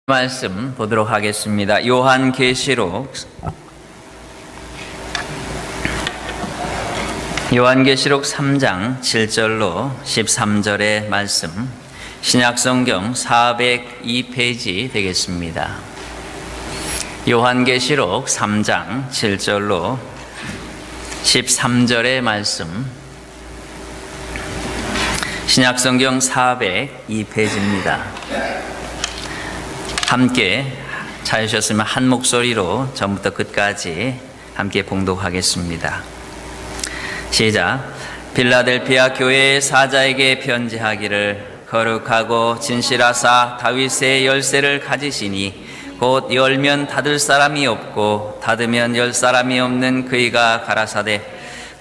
말씀 보도록 하겠습니다. 요한계시록 3장 7절로 13절의 말씀, 신약성경 402페이지 되겠습니다. 요한계시록 3장 7절로 13절의 말씀, 신약성경 402페이지입니다. 함께 찾으셨으면 한 목소리로 처음부터 끝까지 함께 봉독하겠습니다. 시작. 빌라델피아 교회의 사자에게 편지하기를, 거룩하고 진실하사 다윗의 열쇠를 가지시니 곧 열면 닫을 사람이 없고 닫으면 열 사람이 없는 그이가 가라사대,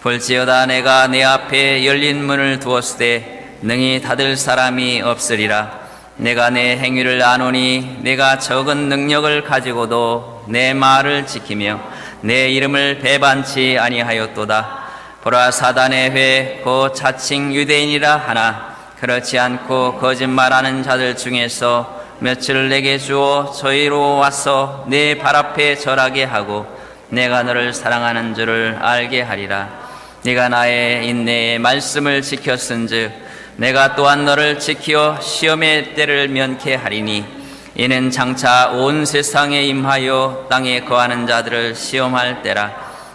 볼지어다 내가 내 앞에 열린 문을 두었으되 능히 닫을 사람이 없으리라. 내가 내 행위를 아노니 내가 적은 능력을 가지고도 내 말을 지키며 내 이름을 배반치 아니하였도다. 보라, 사단의 회 곧 자칭 유대인이라 하나 그렇지 않고 거짓말하는 자들 중에서 며칠 내게 주어 저희로 와서 내 발 앞에 절하게 하고 내가 너를 사랑하는 줄을 알게 하리라. 네가 나의 인내의 말씀을 지켰은즉 내가 또한 너를 지키어 시험의 때를 면케 하리니, 이는 장차 온 세상에 임하여 땅에 거하는 자들을 시험할 때라.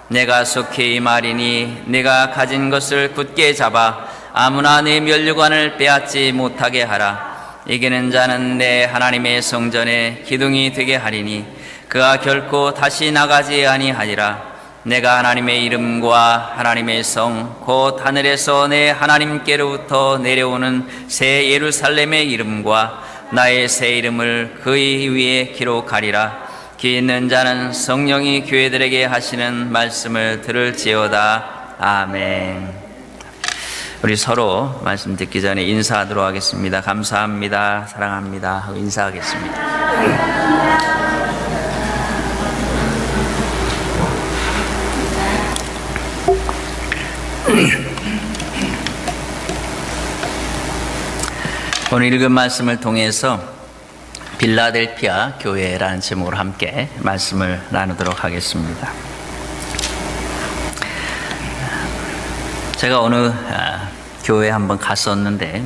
내가 속히 말이니 내가 가진 것을 굳게 잡아 아무나 내 면류관을 빼앗지 못하게 하라. 이기는 자는 내 하나님의 성전에 기둥이 되게 하리니 그가 결코 다시 나가지 아니하리라. 내가 하나님의 이름과 하나님의 성 곧 하늘에서 내 하나님께로부터 내려오는 새 예루살렘의 이름과 나의 새 이름을 그의 위에 기록하리라. 귀 있는 자는 성령이 교회들에게 하시는 말씀을 들을지어다. 아멘. 우리 서로 말씀 듣기 전에 인사하도록 하겠습니다. 감사합니다, 사랑합니다 하고 인사하겠습니다. 오늘 읽은 말씀을 통해서 빌라델피아 교회라는 제목으로 함께 말씀을 나누도록 하겠습니다. 제가 어느 교회에 한번 갔었는데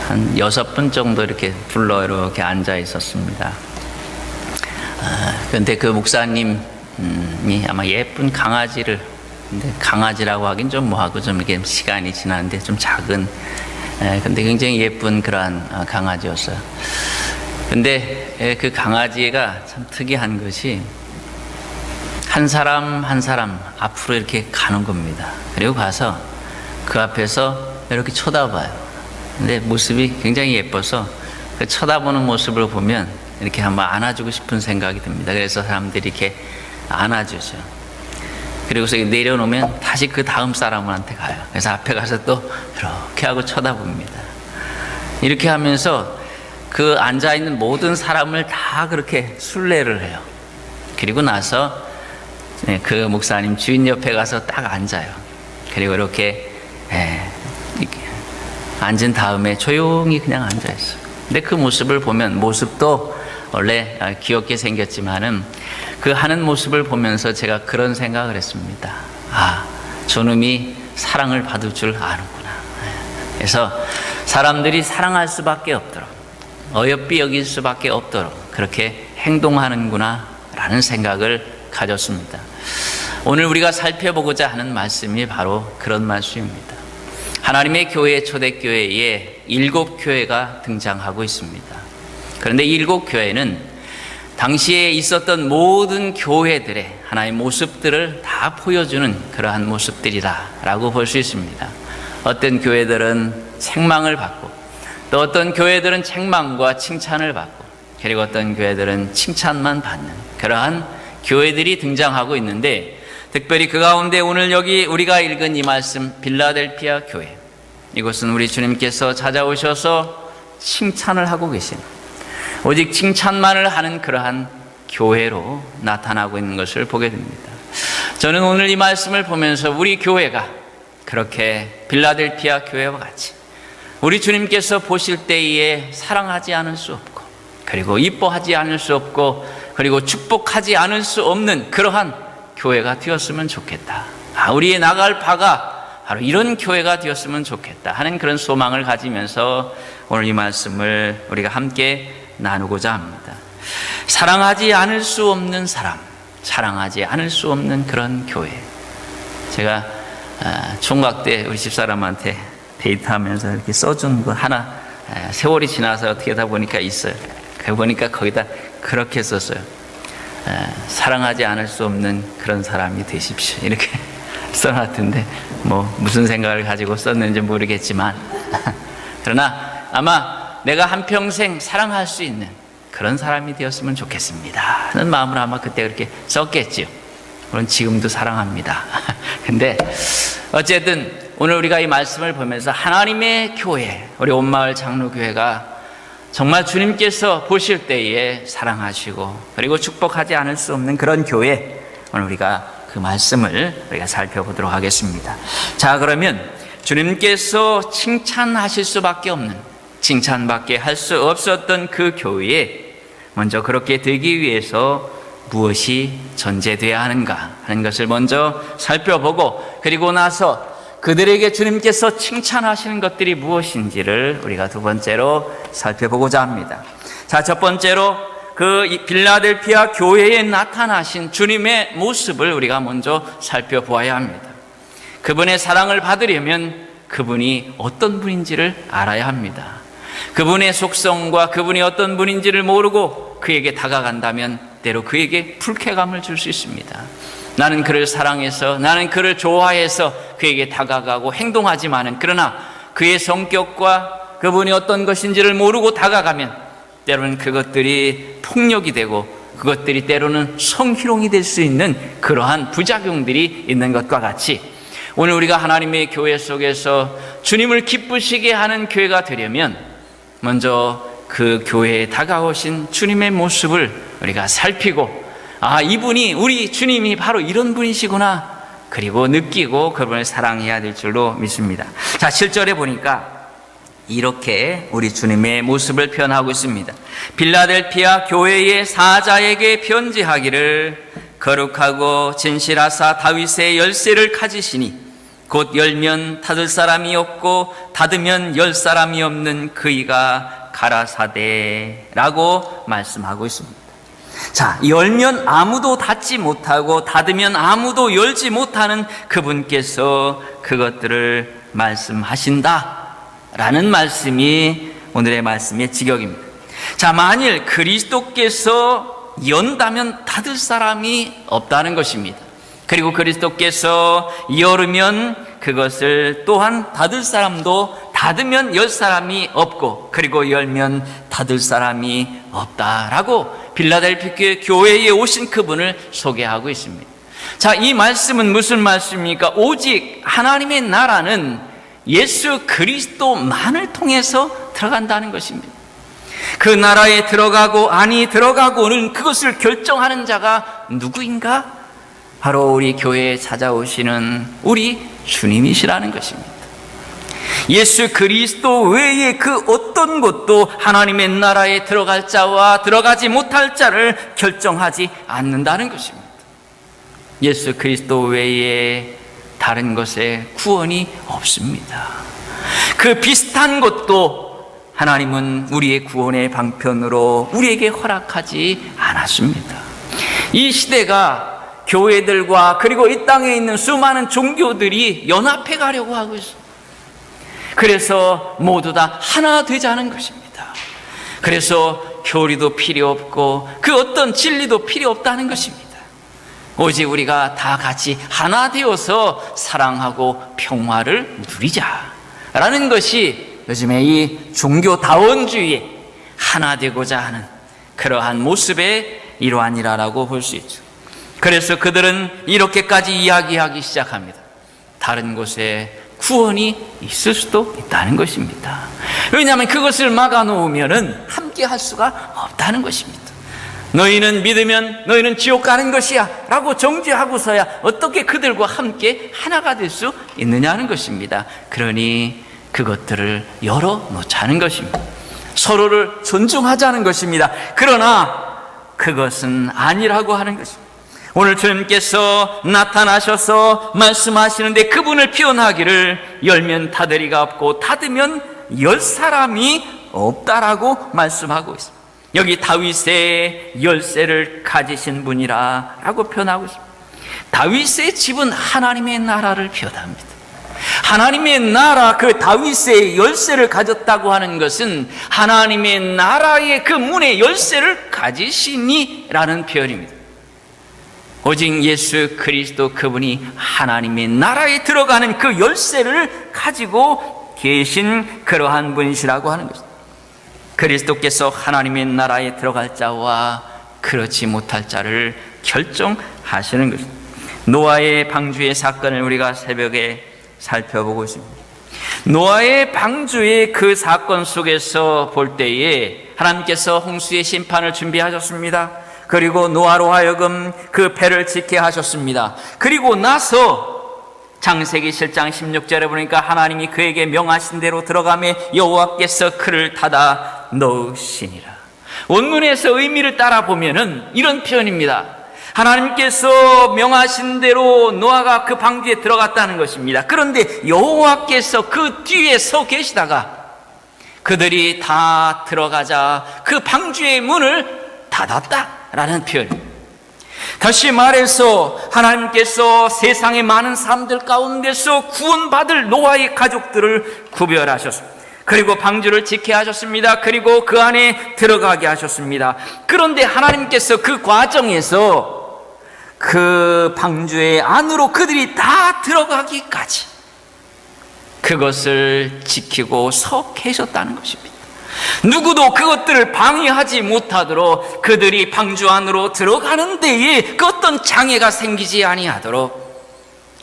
한 6분 정도 이렇게 이렇게 앉아 있었습니다. 그런데 그 목사님이 아마 예쁜 강아지를, 근데 강아지라고 하긴 좀 뭐하고 좀 이렇게 시간이 지났는데 좀 작은, 근데 굉장히 예쁜 그러한 강아지였어요. 근데 그 강아지가 참 특이한 것이 한 사람 한 사람 앞으로 이렇게 가는 겁니다. 그리고 가서 그 앞에서 이렇게 쳐다봐요. 근데 모습이 굉장히 예뻐서 그 쳐다보는 모습을 보면 이렇게 한번 안아주고 싶은 생각이 듭니다. 그래서 사람들이 이렇게 안아주죠. 그리고서 내려놓으면 다시 그 다음 사람한테 가요. 그래서 앞에 가서 또 이렇게 하고 쳐다봅니다. 이렇게 하면서 그 앉아있는 모든 사람을 다 그렇게 순례를 해요. 그리고 나서 그 목사님 주인 옆에 가서 딱 앉아요. 그리고 이렇게 앉은 다음에 조용히 그냥 앉아있어요. 근데 그 모습을 보면, 모습도 원래 귀엽게 생겼지만은 그 하는 모습을 보면서 제가 그런 생각을 했습니다. 아, 저놈이 사랑을 받을 줄 아는구나. 그래서 사람들이 사랑할 수밖에 없도록, 어여삐 여길 수밖에 없도록 그렇게 행동하는구나 라는 생각을 가졌습니다. 오늘 우리가 살펴보고자 하는 말씀이 바로 그런 말씀입니다. 하나님의 교회, 초대교회에 7교회가 등장하고 있습니다. 그런데 7교회는 당시에 있었던 모든 교회들의 하나의 모습들을 다 보여주는 그러한 모습들이다라고 볼 수 있습니다. 어떤 교회들은 책망을 받고, 또 어떤 교회들은 책망과 칭찬을 받고, 그리고 어떤 교회들은 칭찬만 받는 그러한 교회들이 등장하고 있는데, 특별히 그 가운데 오늘 여기 우리가 읽은 이 말씀, 빌라델피아 교회, 이곳은 우리 주님께서 찾아오셔서 칭찬을 하고 계신, 오직 칭찬만을 하는 그러한 교회로 나타나고 있는 것을 보게 됩니다. 저는 오늘 이 말씀을 보면서 우리 교회가 그렇게 빌라델피아 교회와 같이 우리 주님께서 보실 때에 사랑하지 않을 수 없고, 그리고 이뻐하지 않을 수 없고, 그리고 축복하지 않을 수 없는 그러한 교회가 되었으면 좋겠다. 우리의 나갈 바가 바로 이런 교회가 되었으면 좋겠다 하는 그런 소망을 가지면서 오늘 이 말씀을 우리가 함께 나누고자 합니다. 사랑하지 않을 수 없는 사람, 사랑하지 않을 수 없는 그런 교회. 제가 총각 때 우리 집사람한테 데이트하면서 이렇게 써준 거 하나, 세월이 지나서 어떻게 하다 보니까 있어요. 그 보니까 거기다 그렇게 썼어요. 사랑하지 않을 수 없는 그런 사람이 되십시오. 이렇게 써놨던데 무슨 생각을 가지고 썼는지 모르겠지만 그러나 아마 내가 한평생 사랑할 수 있는 그런 사람이 되었으면 좋겠습니다 하는 마음으로 아마 그때 그렇게 썼겠지요. 물론 지금도 사랑합니다. 근데 어쨌든 오늘 우리가 이 말씀을 보면서 하나님의 교회, 우리 온마을 장로교회가 정말 주님께서 보실 때에 사랑하시고 그리고 축복하지 않을 수 없는 그런 교회, 오늘 우리가 그 말씀을 우리가 살펴보도록 하겠습니다. 자, 그러면 주님께서 칭찬하실 수밖에 없는, 칭찬밖에 할 수 없었던 그 교회에 먼저 그렇게 되기 위해서 무엇이 전제되어야 하는가 하는 것을 먼저 살펴보고, 그리고 나서 그들에게 주님께서 칭찬하시는 것들이 무엇인지를 우리가 두 번째로 살펴보고자 합니다. 자, 첫 번째로 그 빌라델피아 교회에 나타나신 주님의 모습을 우리가 먼저 살펴보아야 합니다. 그분의 사랑을 받으려면 그분이 어떤 분인지를 알아야 합니다. 그분의 속성과 그분이 어떤 분인지를 모르고 그에게 다가간다면 때로 그에게 불쾌감을 줄 수 있습니다. 나는 그를 사랑해서, 나는 그를 좋아해서 그에게 다가가고 행동하지만은, 그러나 그의 성격과 그분이 어떤 것인지를 모르고 다가가면 때로는 그것들이 폭력이 되고 그것들이 때로는 성희롱이 될 수 있는 그러한 부작용들이 있는 것과 같이, 오늘 우리가 하나님의 교회 속에서 주님을 기쁘시게 하는 교회가 되려면 먼저 그 교회에 다가오신 주님의 모습을 우리가 살피고, 이분이, 우리 주님이 바로 이런 분이시구나, 그리고 느끼고 그분을 사랑해야 될 줄로 믿습니다. 자, 7절에 보니까 이렇게 우리 주님의 모습을 표현하고 있습니다. 빌라델피아 교회의 사자에게 편지하기를, 거룩하고 진실하사 다윗의 열쇠를 가지시니 곧 열면 닫을 사람이 없고 닫으면 열 사람이 없는 그이가 가라사대 라고 말씀하고 있습니다. 자, 열면 아무도 닫지 못하고 닫으면 아무도 열지 못하는 그분께서 그것들을 말씀하신다 라는 말씀이 오늘의 말씀의 직역입니다. 자, 만일 그리스도께서 연다면 닫을 사람이 없다는 것입니다. 그리고 그리스도께서 열으면 그것을 또한 닫을 사람도, 닫으면 열 사람이 없고 그리고 열면 닫을 사람이 없다라고 빌라델피아 교회에 오신 그분을 소개하고 있습니다. 자, 이 말씀은 무슨 말씀입니까? 오직 하나님의 나라는 예수 그리스도만을 통해서 들어간다는 것입니다. 그 나라에 들어가고 아니 들어가고는 그것을 결정하는 자가 누구인가? 바로 우리 교회에 찾아오시는 우리 주님이시라는 것입니다. 예수 그리스도 외에 그 어떤 것도 하나님의 나라에 들어갈 자와 들어가지 못할 자를 결정하지 않는다는 것입니다. 예수 그리스도 외에 다른 것에 구원이 없습니다. 그 비슷한 것도 하나님은 우리의 구원의 방편으로 우리에게 허락하지 않았습니다. 이 시대가 교회들과 그리고 이 땅에 있는 수많은 종교들이 연합해 가려고 하고 있습니다. 그래서 모두 다 하나 되자는 것입니다. 그래서 교리도 필요 없고 그 어떤 진리도 필요 없다는 것입니다. 오직 우리가 다 같이 하나 되어서 사랑하고 평화를 누리자라는 것이 요즘의 이 종교다원주의에 하나 되고자 하는 그러한 모습의 일환이라고 볼 수 있죠. 그래서 그들은 이렇게까지 이야기하기 시작합니다. 다른 곳에 구원이 있을 수도 있다는 것입니다. 왜냐하면 그것을 막아놓으면 함께 할 수가 없다는 것입니다. 너희는 믿으면 너희는 지옥 가는 것이야 라고 정죄하고서야 어떻게 그들과 함께 하나가 될 수 있느냐는 것입니다. 그러니 그것들을 열어놓자는 것입니다. 서로를 존중하자는 것입니다. 그러나 그것은 아니라고 하는 것입니다. 오늘 주님께서 나타나셔서 말씀하시는데 그분을 표현하기를 열면 닫으리가 없고 닫으면 열 사람이 없다라고 말씀하고 있습니다. 여기 다윗의 열쇠를 가지신 분이라 라고 표현하고 있습니다. 다윗의 집은 하나님의 나라를 표현합니다. 하나님의 나라, 그 다윗의 열쇠를 가졌다고 하는 것은 하나님의 나라의 그 문의 열쇠를 가지시니라는 표현입니다. 오직 예수 그리스도 그분이 하나님의 나라에 들어가는 그 열쇠를 가지고 계신 그러한 분이시라고 하는 것입니다. 그리스도께서 하나님의 나라에 들어갈 자와 그렇지 못할 자를 결정하시는 것입니다. 노아의 방주의 사건을 우리가 새벽에 살펴보고 있습니다. 노아의 방주의 그 사건 속에서 볼 때에 하나님께서 홍수의 심판을 준비하셨습니다. 그리고 노아로 하여금 그 배를 지게 하셨습니다. 그리고 나서 창세기 7장 16절에 보니까 하나님이 그에게 명하신 대로 들어가매 여호와께서 그를 닫아 넣으시니라. 원문에서 의미를 따라 보면은 이런 표현입니다. 하나님께서 명하신 대로 노아가 그 방주에 들어갔다는 것입니다. 그런데 여호와께서 그 뒤에 서 계시다가 그들이 다 들어가자 그 방주의 문을 닫았다라는 표현입니다. 다시 말해서 하나님께서 세상의 많은 사람들 가운데서 구원받을 노아의 가족들을 구별하셨습니다. 그리고 방주를 지게 하셨습니다. 그리고 그 안에 들어가게 하셨습니다. 그런데 하나님께서 그 과정에서 그 방주의 안으로 그들이 다 들어가기까지 그것을 지키고 서 계셨다는 것입니다. 누구도 그것들을 방해하지 못하도록 그들이 방주 안으로 들어가는 데에 그 어떤 장애가 생기지 아니하도록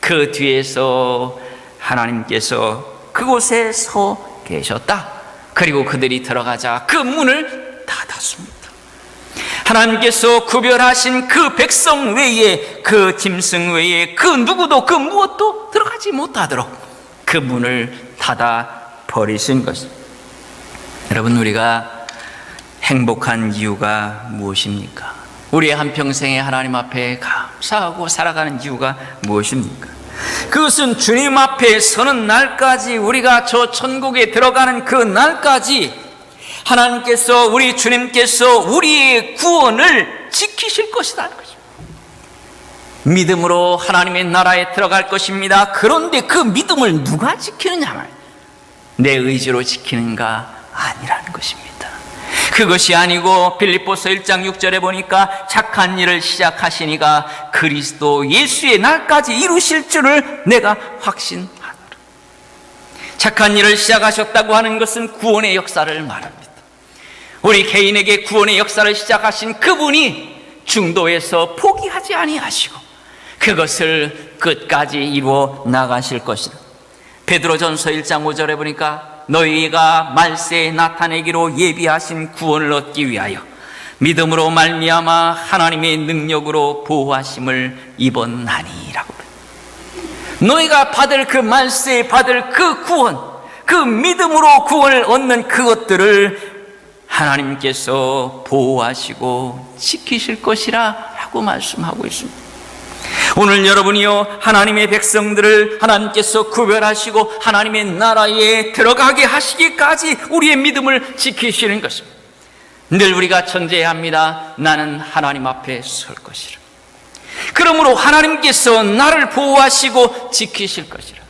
그 뒤에서 하나님께서 그곳에 서 계셨다. 그리고 그들이 들어가자 그 문을 닫았습니다. 하나님께서 구별하신 그 백성 외에, 그 짐승 외에 그 누구도 그 무엇도 들어가지 못하도록 그 문을 닫아 버리신 것입니다. 여러분, 우리가 행복한 이유가 무엇입니까? 우리의 한평생에 하나님 앞에 감사하고 살아가는 이유가 무엇입니까? 그것은 주님 앞에 서는 날까지, 우리가 저 천국에 들어가는 그 날까지 하나님께서, 우리 주님께서 우리의 구원을 지키실 것이라는 것입니다. 믿음으로 하나님의 나라에 들어갈 것입니다. 그런데 그 믿음을 누가 지키느냐 말이에요. 내 의지로 지키는가 아니라는 것입니다. 그것이 아니고 빌립보서 1장 6절에 보니까 착한 일을 시작하시니가 그리스도 예수의 날까지 이루실 줄을 내가 확신하노라. 착한 일을 시작하셨다고 하는 것은 구원의 역사를 말합니다. 우리 개인에게 구원의 역사를 시작하신 그분이 중도에서 포기하지 아니하시고 그것을 끝까지 이루어 나가실 것이다. 베드로전서 1장 5절에 보니까 너희가 말세에 나타내기로 예비하신 구원을 얻기 위하여 믿음으로 말미암아 하나님의 능력으로 보호하심을 입었나니라고. 너희가 받을 그 말세에 받을 그 구원, 그 믿음으로 구원을 얻는 그것들을 하나님께서 보호하시고 지키실 것이라 라고 말씀하고 있습니다. 오늘 여러분이요, 하나님의 백성들을 하나님께서 구별하시고 하나님의 나라에 들어가게 하시기까지 우리의 믿음을 지키시는 것입니다. 늘 우리가 전제해야 합니다. 나는 하나님 앞에 설 것이라. 그러므로 하나님께서 나를 보호하시고 지키실 것이라.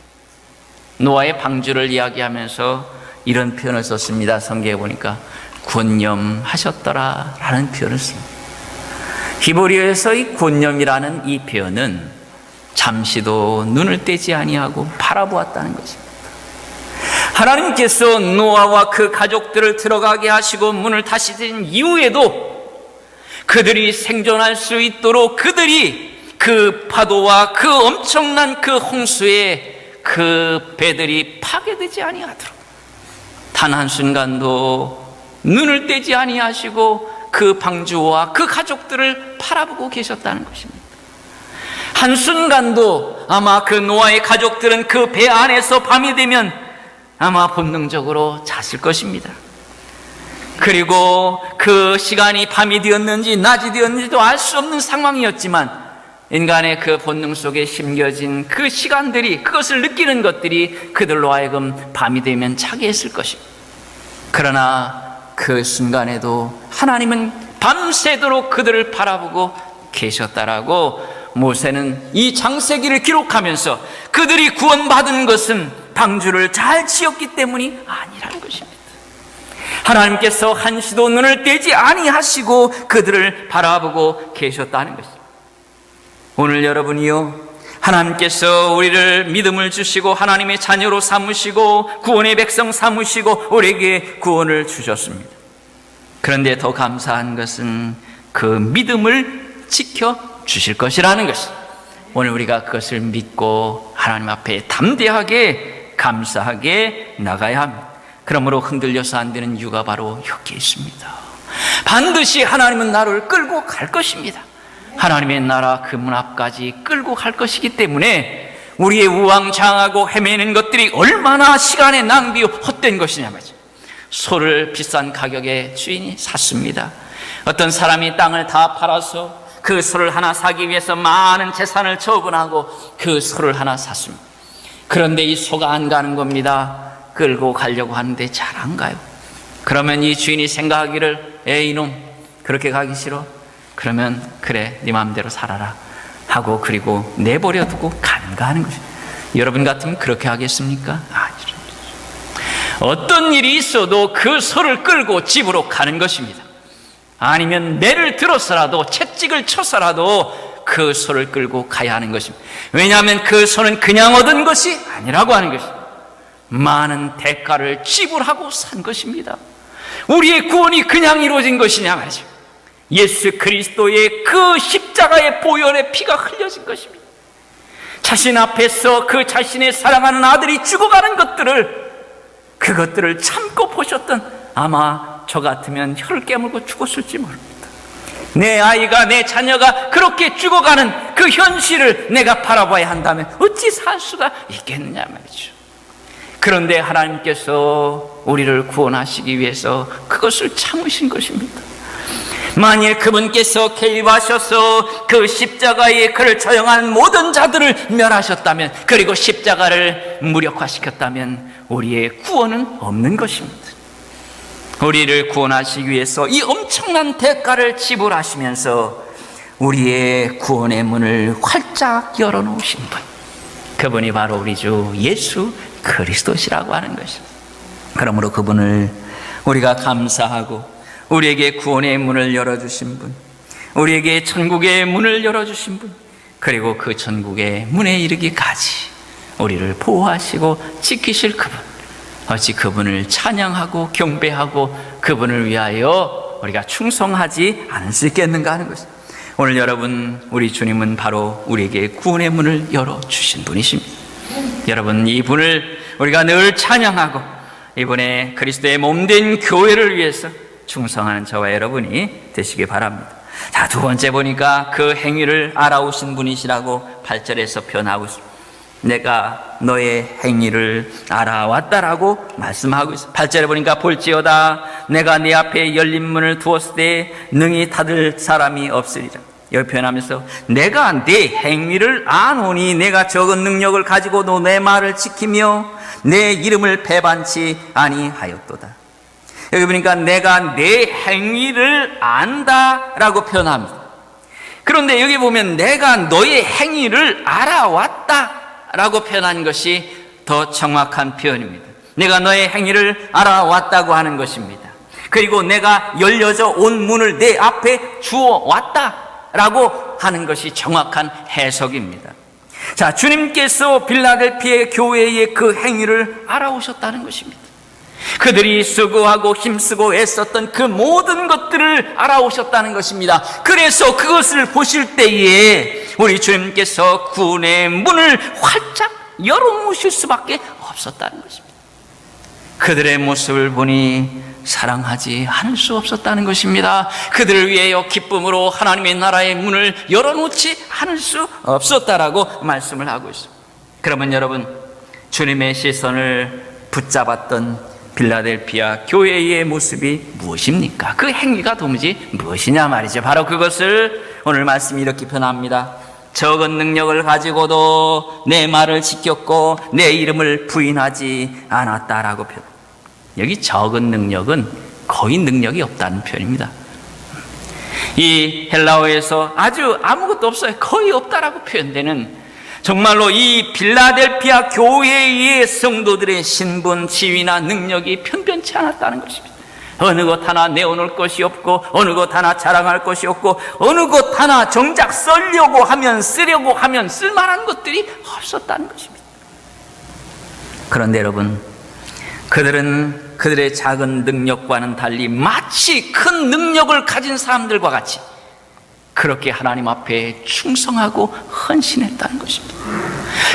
노아의 방주를 이야기하면서 이런 표현을 썼습니다. 성경에 보니까 곤념하셨더라 라는 표현을 씁니다. 히브리어에서 이 곤념이라는 이 표현은 잠시도 눈을 떼지 아니하고 바라보았다는 것입니다. 하나님께서 노아와 그 가족들을 들어가게 하시고 문을 닫으신 이후에도 그들이 생존할 수 있도록 그들이 그 파도와 그 엄청난 그 홍수에 그 배들이 파괴되지 아니하도록 단 한순간도 눈을 떼지 아니하시고 그 방주와 그 가족들을 바라보고 계셨다는 것입니다. 한순간도 아마 그 노아의 가족들은 그 배 안에서 밤이 되면 아마 본능적으로 잤을 것입니다. 그리고 그 시간이 밤이 되었는지 낮이 되었는지도 알 수 없는 상황이었지만 인간의 그 본능 속에 심겨진 그 시간들이, 그것을 느끼는 것들이 그들로 하여금 밤이 되면 자게 했을 것입니다. 그러나 그 순간에도 하나님은 밤새도록 그들을 바라보고 계셨다라고 모세는 이 창세기를 기록하면서 그들이 구원받은 것은 방주를 잘 지었기 때문이 아니라는 것입니다. 하나님께서 한시도 눈을 떼지 아니하시고 그들을 바라보고 계셨다는 것입니다. 오늘 여러분이요, 하나님께서 우리를 믿음을 주시고 하나님의 자녀로 삼으시고 구원의 백성 삼으시고 우리에게 구원을 주셨습니다. 그런데 더 감사한 것은 그 믿음을 지켜주실 것이라는 것입니다. 오늘 우리가 그것을 믿고 하나님 앞에 담대하게 감사하게 나가야 합니다. 그러므로 흔들려서 안 되는 이유가 바로 여기에 있습니다. 반드시 하나님은 나를 끌고 갈 것입니다. 하나님의 나라 그 문 앞까지 끌고 갈 것이기 때문에 우리의 우왕좌왕하고 헤매는 것들이 얼마나 시간의 낭비요 헛된 것이냐 말이죠. 소를 비싼 가격에 주인이 샀습니다. 어떤 사람이 땅을 다 팔아서 그 소를 하나 사기 위해서 많은 재산을 처분하고 그 소를 하나 샀습니다. 그런데 이 소가 안 가는 겁니다. 끌고 가려고 하는데 잘 안 가요. 그러면 이 주인이 생각하기를, 에이 이놈 그렇게 가기 싫어? 그러면 그래 네 마음대로 살아라 하고 그리고 내버려 두고 가는가 하는 것이죠. 여러분 같으면 그렇게 하겠습니까? 아니죠. 어떤 일이 있어도 그 소를 끌고 집으로 가는 것입니다. 아니면 매를 들어서라도 채찍을 쳐서라도 그 소를 끌고 가야 하는 것입니다. 왜냐하면 그 소는 그냥 얻은 것이 아니라고 하는 것입니다. 많은 대가를 지불하고 산 것입니다. 우리의 구원이 그냥 이루어진 것이냐 말이죠. 예수 그리스도의 그 십자가의 보혈의 피가 흘려진 것입니다. 자신 앞에서 그 자신의 사랑하는 아들이 죽어가는 그것들을 참고 보셨던, 아마 저 같으면 혀를 깨물고 죽었을지 모릅니다. 내 아이가, 내 자녀가 그렇게 죽어가는 그 현실을 내가 바라봐야 한다면 어찌 살 수가 있겠느냐 말이죠. 그런데 하나님께서 우리를 구원하시기 위해서 그것을 참으신 것입니다. 만일 그분께서 개입하셔서 그 십자가에 그를 처형한 모든 자들을 멸하셨다면, 그리고 십자가를 무력화시켰다면 우리의 구원은 없는 것입니다. 우리를 구원하시기 위해서 이 엄청난 대가를 지불하시면서 우리의 구원의 문을 활짝 열어놓으신 분, 그분이 바로 우리 주 예수 그리스도시라고 하는 것입니다. 그러므로 그분을 우리가 감사하고 우리에게 구원의 문을 열어주신 분, 우리에게 천국의 문을 열어주신 분, 그리고 그 천국의 문에 이르기까지 우리를 보호하시고 지키실 그분, 어찌 그분을 찬양하고 경배하고 그분을 위하여 우리가 충성하지 않을 수 있겠는가 하는 것입니다. 오늘 여러분, 우리 주님은 바로 우리에게 구원의 문을 열어주신 분이십니다. 여러분, 이 분을 우리가 늘 찬양하고 이분의 그리스도의 몸된 교회를 위해서 충성하는 저와 여러분이 되시기 바랍니다. 자, 두 번째 보니까 그 행위를 알아오신 분이시라고 8절에서 표현하고 있습니다. 내가 너의 행위를 알아왔다라고 말씀하고 있습니다. 8절에 보니까 볼지어다 내가 네 앞에 열린 문을 두었을 때 능히 닫을 사람이 없으리라. 여기 표현하면서 내가 네 행위를 아노니 내가 적은 능력을 가지고도 내 말을 지키며 내 이름을 배반치 아니하였도다. 여기 보니까 내가 내 행위를 안다라고 표현합니다. 그런데 여기 보면 내가 너의 행위를 알아왔다라고 표현한 것이 더 정확한 표현입니다. 내가 너의 행위를 알아왔다고 하는 것입니다. 그리고 내가 열려져 온 문을 내 앞에 주어왔다라고 하는 것이 정확한 해석입니다. 자, 주님께서 빌라델피아 교회의 그 행위를 알아오셨다는 것입니다. 그들이 수고하고 힘쓰고 애썼던 그 모든 것들을 알아오셨다는 것입니다. 그래서 그것을 보실 때에 우리 주님께서 구원의 문을 활짝 열어놓으실 수밖에 없었다는 것입니다. 그들의 모습을 보니 사랑하지 않을 수 없었다는 것입니다. 그들을 위하여 기쁨으로 하나님의 나라의 문을 열어놓지 않을 수 없었다라고 말씀을 하고 있습니다. 그러면 여러분, 주님의 시선을 붙잡았던 빌라델피아 교회의 모습이 무엇입니까? 그 행위가 도무지 무엇이냐 말이죠. 바로 그것을 오늘 말씀이 이렇게 표현합니다. 적은 능력을 가지고도 내 말을 지켰고 내 이름을 부인하지 않았다라고 표현. 여기 적은 능력은 거의 능력이 없다는 표현입니다. 이 헬라어에서 아주 아무것도 없어요. 거의 없다라고 표현되는, 정말로 이 빌라델피아 교회의 성도들의 신분, 지위나 능력이 편변치 않았다는 것입니다. 어느 것 하나 내어놓을 것이 없고 어느 것 하나 자랑할 것이 없고 어느 것 하나 정작 쓰려고 하면 쓸만한 것들이 없었다는 것입니다. 그런데 여러분, 그들은 그들의 작은 능력과는 달리 마치 큰 능력을 가진 사람들과 같이 그렇게 하나님 앞에 충성하고 헌신했다는 것입니다.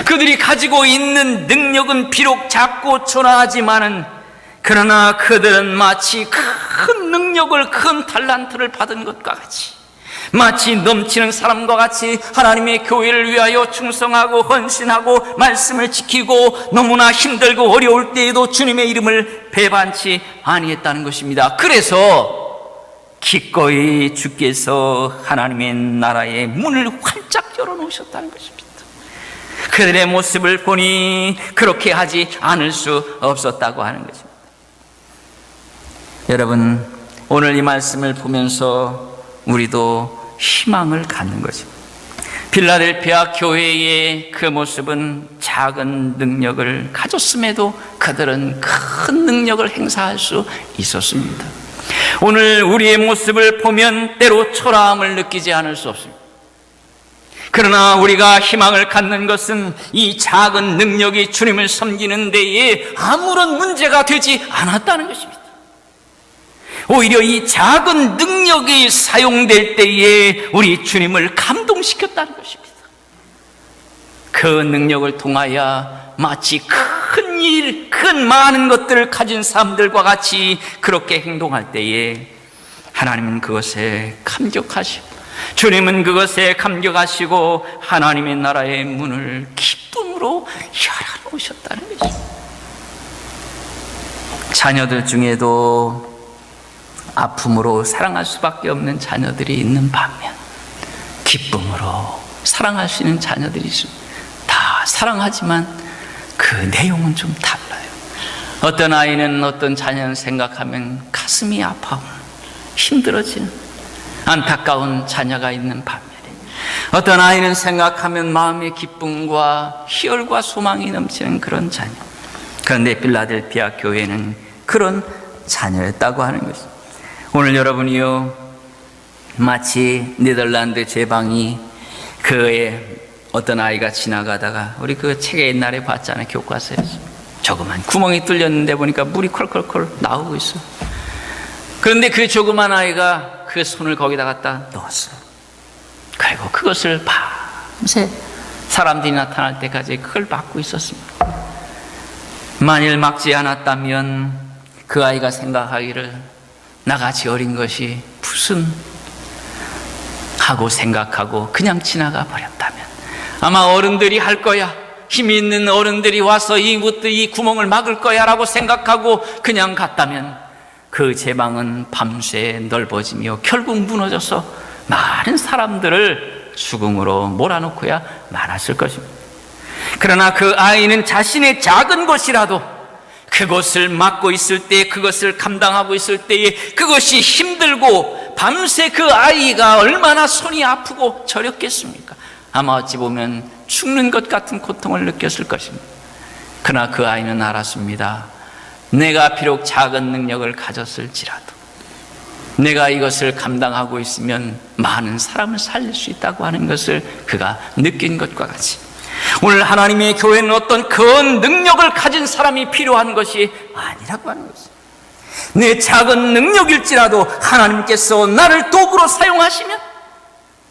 그들이 가지고 있는 능력은 비록 작고 초라하지만은, 그러나 그들은 마치 큰 능력을, 큰 달란트를 받은 것과 같이, 마치 넘치는 사람과 같이 하나님의 교회를 위하여 충성하고 헌신하고 말씀을 지키고 너무나 힘들고 어려울 때에도 주님의 이름을 배반치 아니했다는 것입니다. 그래서 기꺼이 주께서 하나님의 나라의 문을 활짝 열어놓으셨다는 것입니다. 그들의 모습을 보니 그렇게 하지 않을 수 없었다고 하는 것입니다. 여러분, 오늘 이 말씀을 보면서 우리도 희망을 갖는 것입니다. 빌라델피아 교회의 그 모습은 작은 능력을 가졌음에도 그들은 큰 능력을 행사할 수 있었습니다. 오늘 우리의 모습을 보면 때로 초라함을 느끼지 않을 수 없습니다. 그러나 우리가 희망을 갖는 것은 이 작은 능력이 주님을 섬기는 데에 아무런 문제가 되지 않았다는 것입니다. 오히려 이 작은 능력이 사용될 때에 우리 주님을 감동시켰다는 것입니다. 그 능력을 통하여 마치 큰 일, 큰 많은 것들을 가진 사람들과 같이 그렇게 행동할 때에 하나님은 그것에 감격하시고, 주님은 그것에 감격하시고 하나님의 나라의 문을 기쁨으로 열어놓으셨다는 것입니다. 자녀들 중에도 아픔으로 사랑할 수밖에 없는 자녀들이 있는 반면 기쁨으로 사랑할 수 있는 자녀들이 있습니다. 다 사랑하지만 그 내용은 좀 달라요. 어떤 아이는 어떤 자녀를 생각하면 가슴이 아파오는, 힘들어지는 안타까운 자녀가 있는 반면에 어떤 아이는 생각하면 마음의 기쁨과 희열과 소망이 넘치는 그런 자녀. 그런데 빌라델피아 교회는 그런 자녀였다고 하는 것입니다. 오늘 여러분이요, 마치 네덜란드 제방이 그의 어떤 아이가 지나가다가, 우리 그 책에 옛날에 봤잖아요. 교과서에서 조그만 구멍이 뚫렸는데 보니까 물이 콜콜콜 나오고 있어. 그런데 그 조그만 아이가 그 손을 거기다 갖다 넣었어. 그리고 그것을 밤새 사람들이 나타날 때까지 그걸 막고 있었습니다. 만일 막지 않았다면 그 아이가 생각하기를 나같이 어린 것이 무슨 하고 생각하고 그냥 지나가 버렸다면 아마 어른들이 할 거야, 힘이 있는 어른들이 와서 이 구멍을 막을 거야 라고 생각하고 그냥 갔다면 그 제방은 밤새 넓어지며 결국 무너져서 많은 사람들을 죽음으로 몰아넣고야 말았을 것입니다. 그러나 그 아이는 자신의 작은 것이라도 그것을 막고 있을 때, 그것을 감당하고 있을 때에 그것이 힘들고 밤새 그 아이가 얼마나 손이 아프고 저렸겠습니까? 아마 어찌 보면 죽는 것 같은 고통을 느꼈을 것입니다. 그러나 그 아이는 알았습니다. 내가 비록 작은 능력을 가졌을지라도 내가 이것을 감당하고 있으면 많은 사람을 살릴 수 있다고 하는 것을 그가 느낀 것과 같이, 오늘 하나님의 교회는 어떤 큰 능력을 가진 사람이 필요한 것이 아니라고 하는 것입니다. 내 작은 능력일지라도 하나님께서 나를 도구로 사용하시면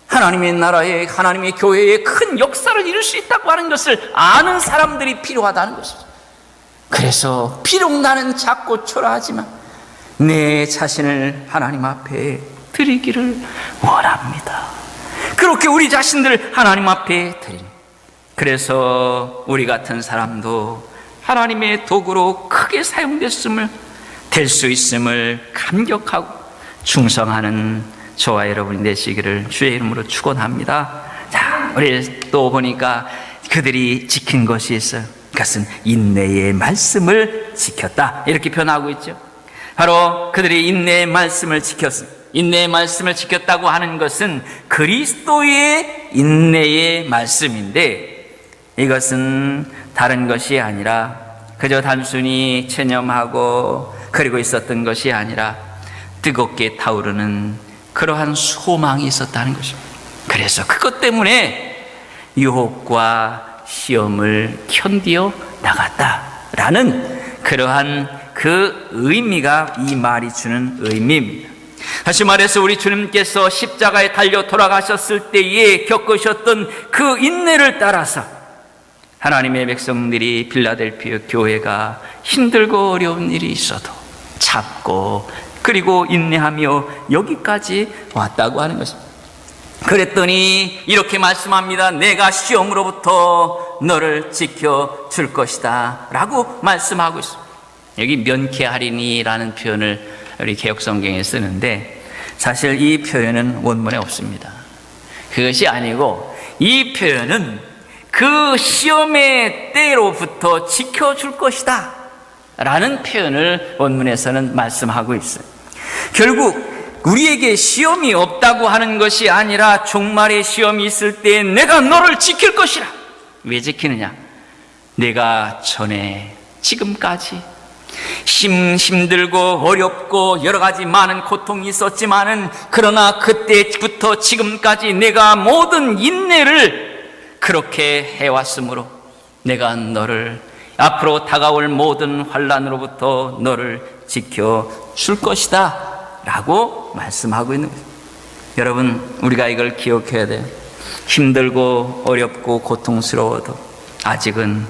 하나님의 나라에, 하나님의 교회에 큰 역사를 이룰 수 있다고 하는 것을 아는 사람들이 필요하다는 것입니다. 그래서 비록 나는 작고 초라하지만 내 자신을 하나님 앞에 드리기를 원합니다. 그렇게 우리 자신들을 하나님 앞에 드립니다. 그래서 우리 같은 사람도 하나님의 도구로 크게 사용됐음을 될 수 있음을 감격하고 충성하는 저와 여러분이 되시기를 주의 이름으로 축원합니다. 자, 우리 또 보니까 그들이 지킨 것이 있어요. 그것은 인내의 말씀을 지켰다, 이렇게 표현하고 있죠. 바로 그들이 인내의 말씀을 지켰습니다. 인내의 말씀을 지켰다고 하는 것은 그리스도의 인내의 말씀인데, 이것은 다른 것이 아니라 그저 단순히 체념하고 그리고 있었던 것이 아니라 뜨겁게 타오르는 그러한 소망이 있었다는 것입니다. 그래서 그것 때문에 유혹과 시험을 견디어 나갔다라는 그러한 그 의미가 이 말이 주는 의미입니다. 다시 말해서 우리 주님께서 십자가에 달려 돌아가셨을 때에 겪으셨던 그 인내를 따라서 하나님의 백성들이 빌라델피아 교회가 힘들고 어려운 일이 있어도 참고 그리고 인내하며 여기까지 왔다고 하는 것입니다. 그랬더니 이렇게 말씀합니다. 내가 시험으로부터 너를 지켜줄 것이다 라고 말씀하고 있습니다. 여기 면케하리니라는 표현을 우리 개역성경에 쓰는데, 사실 이 표현은 원문에 없습니다. 그것이 아니고 이 표현은 그 시험의 때로부터 지켜줄 것이다 라는 표현을 원문에서는 말씀하고 있어요. 결국 우리에게 시험이 없다고 하는 것이 아니라 종말의 시험이 있을 때 내가 너를 지킬 것이라. 왜 지키느냐? 내가 전에 지금까지 힘들고 어렵고 여러 가지 많은 고통이 있었지만은, 그러나 그때부터 지금까지 내가 모든 인내를 그렇게 해왔으므로 내가 너를 앞으로 다가올 모든 환난으로부터 너를 지켜줄 것이다 라고 말씀하고 있는 거예요. 여러분, 우리가 이걸 기억해야 돼요. 힘들고 어렵고 고통스러워도 아직은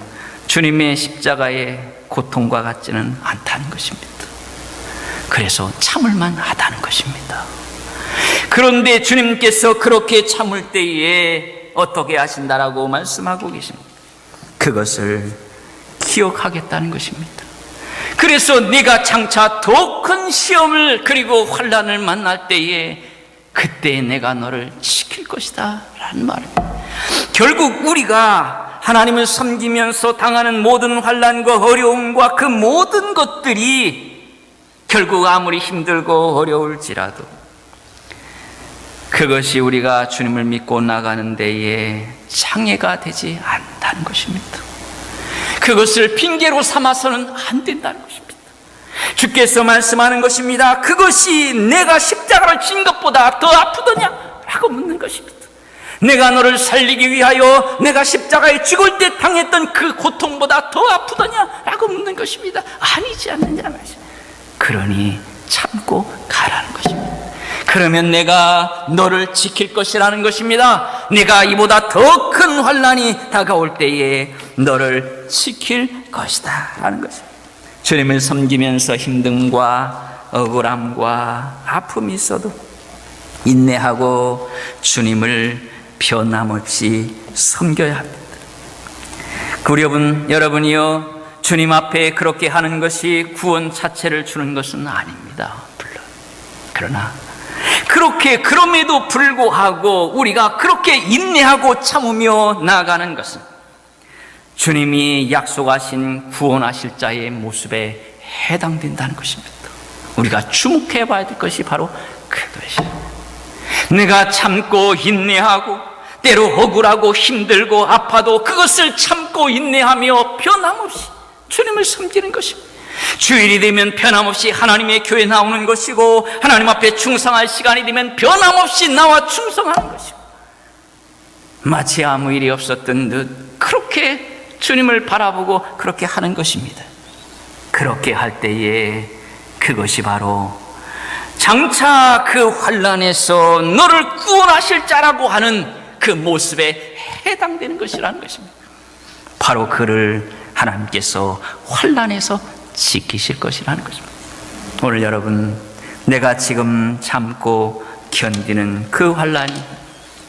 주님의 십자가의 고통과 같지는 않다는 것입니다. 그래서 참을만 하다는 것입니다. 그런데 주님께서 그렇게 참을 때에 어떻게 하신다라고 말씀하고 계십니다. 그것을 기억하겠다는 것입니다. 그래서 네가 장차 더 큰 시험을 그리고 환난을 만날 때에 그때 내가 너를 지킬 것이다 라는 말입니다. 결국 우리가 하나님을 섬기면서 당하는 모든 환난과 어려움과 그 모든 것들이 결국 아무리 힘들고 어려울지라도 그것이 우리가 주님을 믿고 나가는 데에 장애가 되지 않다는 것입니다. 그것을 핑계로 삼아서는 안 된다는 것입니다. 주께서 말씀하는 것입니다. 그것이 내가 십자가를 진 것보다 더 아프더냐? 라고 묻는 것입니다. 내가 너를 살리기 위하여 내가 십자가에 죽을 때 당했던 그 고통보다 더 아프더냐? 라고 묻는 것입니다. 아니지 않느냐 말씀. 그러니 참고 가라는 것입니다. 그러면 내가 너를 지킬 것이라는 것입니다. 내가 이보다 더 큰 환난이 다가올 때에 너를 지킬 것이다 라는 것입니다. 주님을 섬기면서 힘듦과 억울함과 아픔이 있어도 인내하고 주님을 변함없이 섬겨야 합니다. 여러분이요, 주님 앞에 그렇게 하는 것이 구원 자체를 주는 것은 아닙니다. 물론. 그러나 그럼에도 불구하고 우리가 그렇게 인내하고 참으며 나아가는 것은 주님이 약속하신 구원하실 자의 모습에 해당된다는 것입니다. 우리가 주목해 봐야 될 것이 바로 그것이에요. 내가 참고 인내하고 때로 억울하고 힘들고 아파도 그것을 참고 인내하며 변함없이 주님을 섬기는 것입니다. 주일이 되면 변함없이 하나님의 교회에 나오는 것이고, 하나님 앞에 충성할 시간이 되면 변함없이 나와 충성하는 것이고, 마치 아무 일이 없었던 듯 그렇게 주님을 바라보고 그렇게 하는 것입니다. 그렇게 할 때에 그것이 바로 장차 그 환난에서 너를 구원하실 자라고 하는 그 모습에 해당되는 것이라는 것입니다. 바로 그를 하나님께서 환난에서 지키실 것이라는 것입니다. 오늘 여러분, 내가 지금 참고 견디는 그 환난이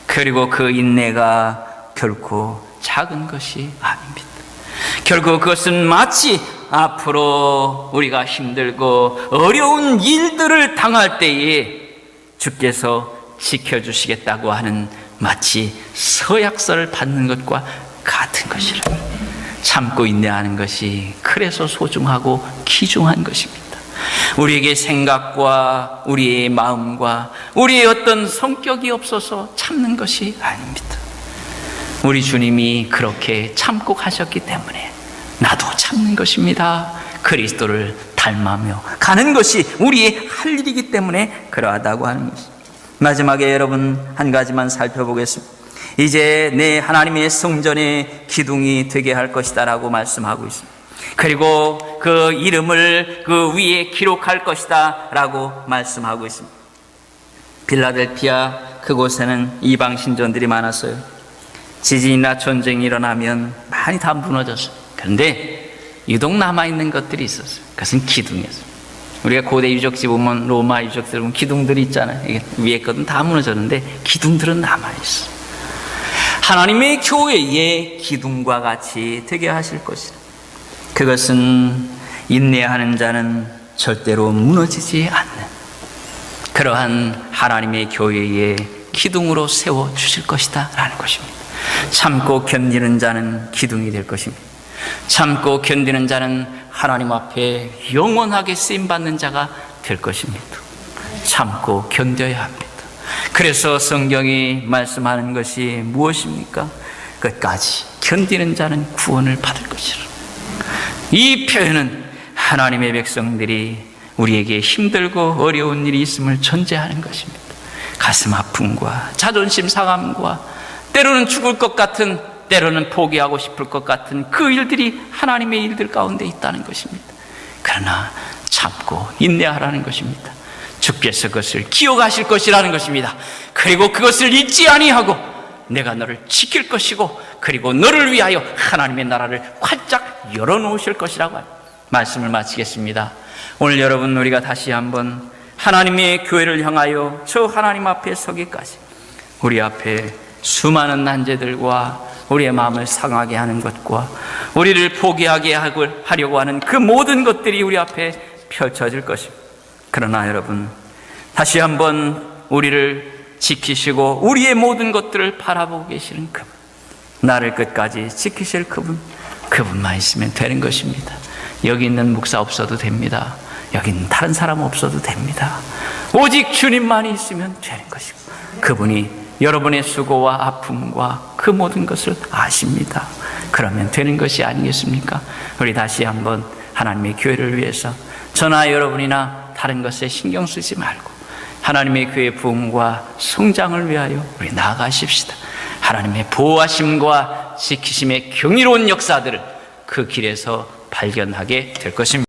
그리고 그 인내가 결코 작은 것이 아닙니다. 결국 그것은 마치 앞으로 우리가 힘들고 어려운 일들을 당할 때에 주께서 지켜주시겠다고 하는 마치 서약서를 받는 것과 같은 것이라. 참고 인내하는 것이 그래서 소중하고 귀중한 것입니다. 우리에게 생각과 우리의 마음과 우리의 어떤 성격이 없어서 참는 것이 아닙니다. 우리 주님이 그렇게 참고 가셨기 때문에 나도 참는 것입니다. 그리스도를 닮아며 가는 것이 우리의 할 일이기 때문에 그러하다고 하는 것입니다. 마지막에 여러분 한 가지만 살펴보겠습니다. 이제 내 하나님의 성전의 기둥이 되게 할 것이다 라고 말씀하고 있습니다. 그리고 그 이름을 그 위에 기록할 것이다 라고 말씀하고 있습니다. 빌라델피아 그곳에는 이방 신전들이 많았어요. 지진이나 전쟁이 일어나면 많이 다 무너졌어요. 그런데 유독 남아있는 것들이 있었어요. 그것은 기둥이었어요. 우리가 고대 유적지 보면 로마 유적지 보면 기둥들이 있잖아요. 이게 위에 것은 다 무너졌는데 기둥들은 남아있어요. 하나님의 교회의 기둥과 같이 되게 하실 것이다. 그것은 인내하는 자는 절대로 무너지지 않는 그러한 하나님의 교회의 기둥으로 세워주실 것이다 라는 것입니다. 참고 견디는 자는 기둥이 될 것입니다. 참고 견디는 자는 하나님 앞에 영원하게 쓰임받는 자가 될 것입니다. 참고 견뎌야 합니다. 그래서 성경이 말씀하는 것이 무엇입니까? 끝까지 견디는 자는 구원을 받을 것이라. 이 표현은 하나님의 백성들이 우리에게 힘들고 어려운 일이 있음을 전제하는 것입니다. 가슴 아픔과 자존심 상함과 때로는 죽을 것 같은, 때로는 포기하고 싶을 것 같은 그 일들이 하나님의 일들 가운데 있다는 것입니다. 그러나 참고 인내하라는 것입니다. 주께서 그것을 기억하실 것이라는 것입니다. 그리고 그것을 잊지 아니하고 내가 너를 지킬 것이고 그리고 너를 위하여 하나님의 나라를 활짝 열어놓으실 것이라고 말씀을 마치겠습니다. 오늘 여러분 우리가 다시 한번 하나님의 교회를 향하여 저 하나님 앞에 서기까지 우리 앞에 수많은 난제들과 우리의 마음을 상하게 하는 것과 우리를 포기하게 하려고 하는 그 모든 것들이 우리 앞에 펼쳐질 것입니다. 그러나 여러분 다시 한번 우리를 지키시고 우리의 모든 것들을 바라보고 계시는 그분, 나를 끝까지 지키실 그분만 있으면 되는 것입니다. 여기 있는 목사 없어도 됩니다. 여기 있는 다른 사람 없어도 됩니다. 오직 주님만이 있으면 되는 것이고 그분이 여러분의 수고와 아픔과 그 모든 것을 아십니다. 그러면 되는 것이 아니겠습니까? 우리 다시 한번 하나님의 교회를 위해서 저나 여러분이나 다른 것에 신경 쓰지 말고 하나님의 교회 부흥과 성장을 위하여 우리 나아가십시다. 하나님의 보호하심과 지키심의 경이로운 역사들을 그 길에서 발견하게 될 것입니다.